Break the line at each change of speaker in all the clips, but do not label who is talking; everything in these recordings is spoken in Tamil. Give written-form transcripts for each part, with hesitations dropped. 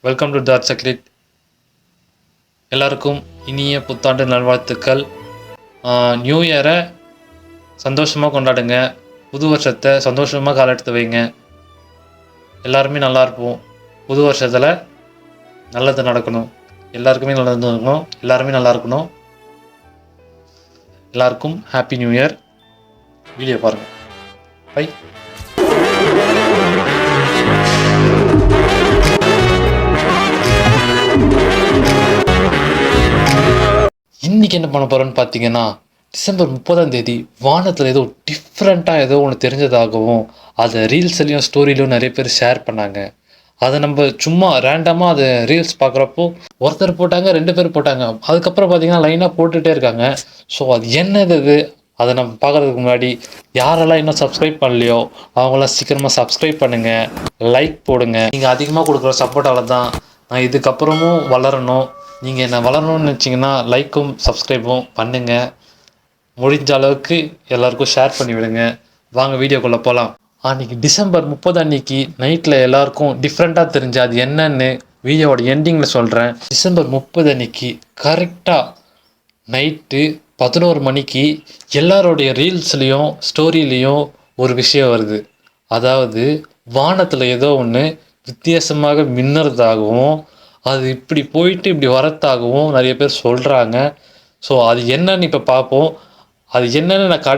Welcome to dark சக்ரிட். எல்லாருக்கும் இனிய புத்தாண்டு நல்வாழ்த்துக்கள். நியூ இயரை சந்தோஷமாக கொண்டாடுங்க. புது வருஷத்தை சந்தோஷமாக காலெடுத்து வைங்க. எல்லாருமே நல்லா இருப்போம். புது வருஷத்தில் நல்லது நடக்கணும். எல்லாருக்குமே நல்லது நடக்கணும். எல்லாருமே நல்லா இருக்கணும். எல்லாருக்கும் ஹாப்பி நியூ இயர். வீடியோ பாருங்கள். பை. இன்றைக்கி என்ன பண்ண போகிறோன்னு பார்த்தீங்கன்னா, டிசம்பர் 30 வானத்தில் ஏதோ டிஃப்ரெண்ட்டாக ஏதோ ஒன்று தெரிஞ்சதாகவும் அதை ரீல்ஸ்லேயும் ஸ்டோரியிலையும் நிறைய பேர் ஷேர் பண்ணாங்க. அதை நம்ம சும்மா ரேண்டமாக அதை ரீல்ஸ் பார்க்குறப்போ ஒருத்தர் போட்டாங்க, 2 பேர் போட்டாங்க. அதுக்கப்புறம் பார்த்தீங்கன்னா லைனாக போட்டுகிட்டே இருக்காங்க. ஸோ அது என்னது இது, அதை நம்ம பார்க்குறதுக்கு முன்னாடி யாரெல்லாம் இன்னும் சப்ஸ்கிரைப் பண்ணலையோ அவங்களாம் சீக்கிரமாக சப்ஸ்கிரைப் பண்ணுங்கள், லைக் போடுங்க. நீங்கள் அதிகமாக கொடுக்குற சப்போர்ட்டால் தான் நான் இதுக்கப்புறமும் வளரணும். நீங்கள் என்ன வளரணும்னு நினச்சிங்கன்னா லைக்கும் சப்ஸ்கிரைபும் பண்ணுங்கள். முடிஞ்ச அளவுக்கு எல்லாருக்கும் ஷேர் பண்ணி விடுங்க. வாங்க வீடியோக்குள்ளே போகலாம். அன்றைக்கி டிசம்பர் 30 அன்றைக்கி நைட்டில் எல்லாருக்கும் டிஃப்ரெண்ட்டாக தெரிஞ்சு அது என்னன்னு வீடியோவோட எண்டிங்கில் சொல்கிறேன். டிசம்பர் 30 அன்றைக்கி கரெக்டாக நைட்டு 11 மணிக்கு எல்லாரோடைய ரீல்ஸ்லேயும் ஸ்டோரியிலையும் ஒரு விஷயம் வருது. அதாவது வானத்தில் ஏதோ ஒன்று வித்தியாசமாக மின்னுறதாகவும் அது இப்படி போயிட்டு இப்படி வரத்தாகவும் நிறைய பேர் சொல்கிறாங்க. ஸோ அது என்னன்னு இப்போ பார்ப்போம். அது என்னன்னு நான்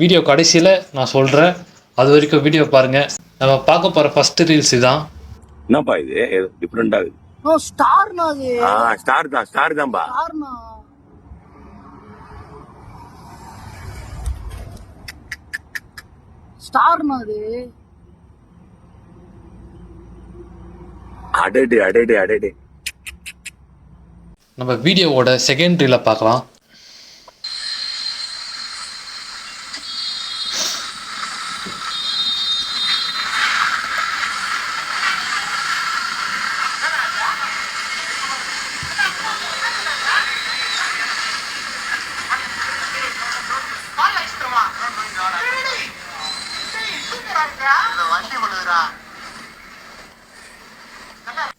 வீடியோ கடைசியில் நான் சொல்கிறேன். அது வரைக்கும் வீடியோ பாருங்கள். நம்ம பார்க்க போகிற ஃபஸ்ட்டு ரீல்ஸ் இதான்.
என்னப்பா இது டிஃப்ரெண்டாக ஸ்டார் தான்பா.
ஸ்டார்னா அது.
அடடே
நம்ம வீடியோவோட செகண்ட் ரீலை பார்க்கலாம்.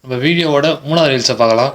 நம்ம வீடியோவோட 3வது ரீல்ஸை பார்க்கலாம்.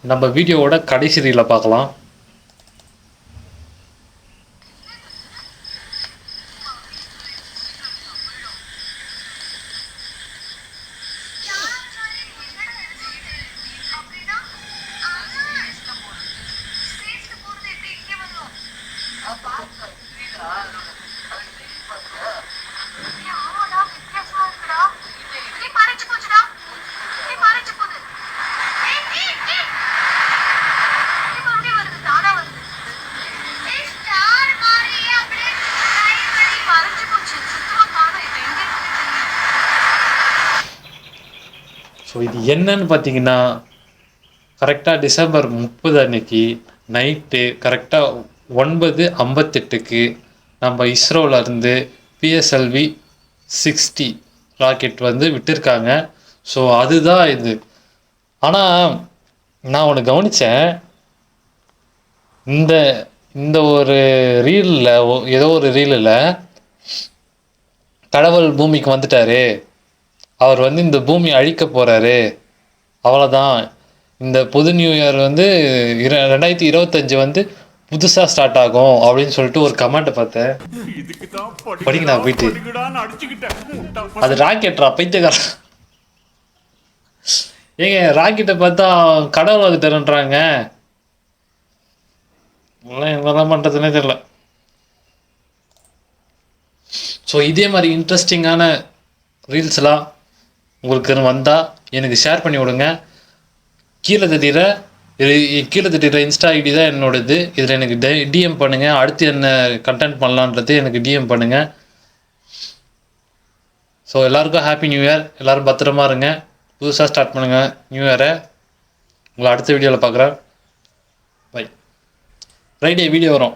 நம்ம வீடியோவோட கடைசி ரீலை பார்க்கலாம். ஸோ இது என்னன்னு பார்த்தீங்கன்னா, கரெக்டாக டிசம்பர் 30 அன்னைக்கு நைட்டு கரெக்டாக 9:58க்கு நம்ம இஸ்ரோவிலேருந்து PSLV 60 ராக்கெட் வந்து விட்டுருக்காங்க. ஸோ அதுதான் இது. ஆனால் நான் ஒன்று கவனித்தேன். இந்த ஒரு ரீலில் ஏதோ ஒரு ரீலில் கடவுள் பூமிக்கு வந்துட்டார், அவர் வந்து இந்த பூமி அழிக்க போகிறாரு, அவ்வளோதான், இந்த புது நியூ இயர் வந்து 2025 வந்து புதுசாக ஸ்டார்ட் ஆகும் அப்படின்னு சொல்லிட்டு ஒரு கமெண்ட்டை பார்த்தேன். படிக்கணும் போயிட்டு அது ராக்கெட்ரா பைத்தியக்கார. ஏங்க ராக்கெட்டை பார்த்தா கடவுளுக்கு தருன்றாங்க. என்ன பண்ணுறதுனே தெரியல. ஸோ இதே மாதிரி இன்ட்ரெஸ்டிங்கான ரீல்ஸ்லாம் உங்களுக்கு வந்தால் எனக்கு ஷேர் பண்ணி விடுங்க. கீழே தெரிகிற இது கீழே திட்டுற இன்ஸ்டா ஐடி தான் என்னோடது. இதில் எனக்கு டிஎம் பண்ணுங்கள். அடுத்து என்ன கண்டென்ட் பண்ணலான்றது எனக்கு டிஎம் பண்ணுங்கள். ஸோ எல்லாருக்கும் ஹாப்பி நியூ இயர். எல்லோரும் பத்திரமா இருங்க. புதுசாக ஸ்டார்ட் பண்ணுங்கள் நியூ இயரை. உங்களை அடுத்த வீடியோவில் பார்க்குறேன். பை. ஃப்ரைடே வீடியோ வரும்.